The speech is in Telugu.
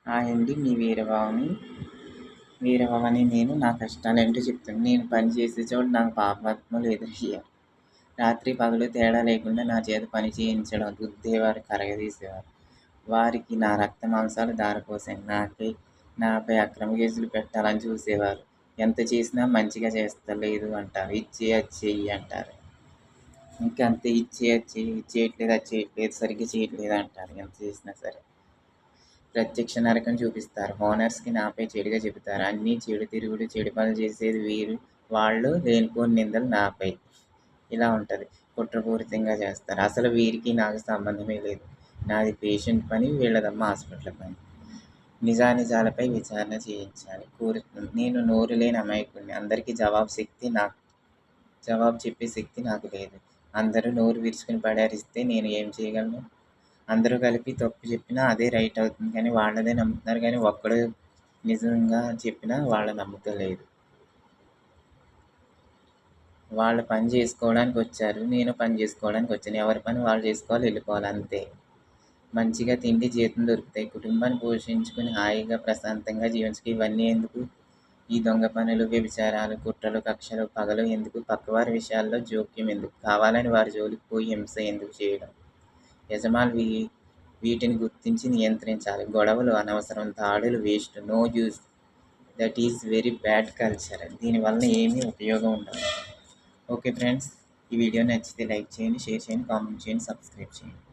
హాయ్ అండి. మీ వీరభవని నేను నా కష్టాలేంటో చెప్తాను. నేను పని చేసే చోట నాకు పాపాత్ములు ఎదురయ్యారు. రాత్రి పగలు తేడా లేకుండా నా చేత పని చేయించడం, రుద్దేవారు, కరగదీసేవారు. వారికి నా రక్త మాంసాలు ధారపోసాను. నాపై అక్రమ కేసులు పెట్టాలని చూసేవారు. ఎంత చేసినా మంచిగా చేస్తలేదు అంటారు. ఇచ్చేయి అది చెయ్యి అంటారు. ఇంకా అంతే ఇచ్చేయి అది చెయ్యి, ఇది చేయట్లేదు, అది చేయట్లేదు, సరిగ్గా చేయట్లేదు అంటారు ఎంత చేసినా సరే. ప్రత్యక్ష నరకం చూపిస్తారు. ఓనర్స్‌కి నాపై చెడుగా చెబుతారు. అన్నీ చెడు తిరుగుడు, చెడు పనులు చేసేది వాళ్ళు లేనిపోని నిందలు నాపై. ఇలా ఉంటది. కుట్రపూరితంగా చేస్తారు. అసలు వీరికి నాకు సంబంధమే లేదు. నాది పేషెంట్ పని, వీళ్ళదమ్మ హాస్పిటల్ పని. నిజానిజాలపై విచారణ చేయించాలి. నేను నోరు లేని అమాయకుడిని. అందరికీ జవాబు చెప్పే శక్తి నాకు లేదు. అందరూ నోరు విరుచుకుని పడారిస్తే నేను ఏం చేయగలను? అందరూ కలిపి తప్పు చెప్పినా అదే రైట్ అవుతుంది కానీ వాళ్ళదే నమ్ముతున్నారు కానీ ఒక్కడు నిజంగా చెప్పినా వాళ్ళు నమ్ముతలేదు. వాళ్ళ పని చేసుకోవడానికి వచ్చారు. నేను పని చేసుకోవడానికి వచ్చాను. ఎవరి పని వాళ్ళు చేసుకోవాలి, వెళ్ళిపోవాలి అంతే. మంచిగా తిండి జీతం దొరుకుతాయి. కుటుంబాన్ని పోషించుకుని హాయిగా ప్రశాంతంగా జీవించక ఇవన్నీ ఎందుకు? ఈ దొంగ పనులు, వ్యభిచారాలు, కుట్రలు, కక్షలు, పగలు ఎందుకు? పక్కవారి విషయాల్లో జోక్యం ఎందుకు? కావాలని వారి జోలికి పోయి హింస ఎందుకు చేయడం? యజమానులు వీటిని గుర్తించి నియంత్రించాలి. గొడవలు అనవసరం, దాడులు waste, no use. That is very bad culture. దీనివల్ల ఏమీ ఉపయోగం ఉండదు. ఓకే ఫ్రెండ్స్, ఈ వీడియో నచ్చితే లైక్ చేయండి, షేర్ చేయండి, కామెంట్ చేయండి, సబ్స్క్రైబ్ చేయండి.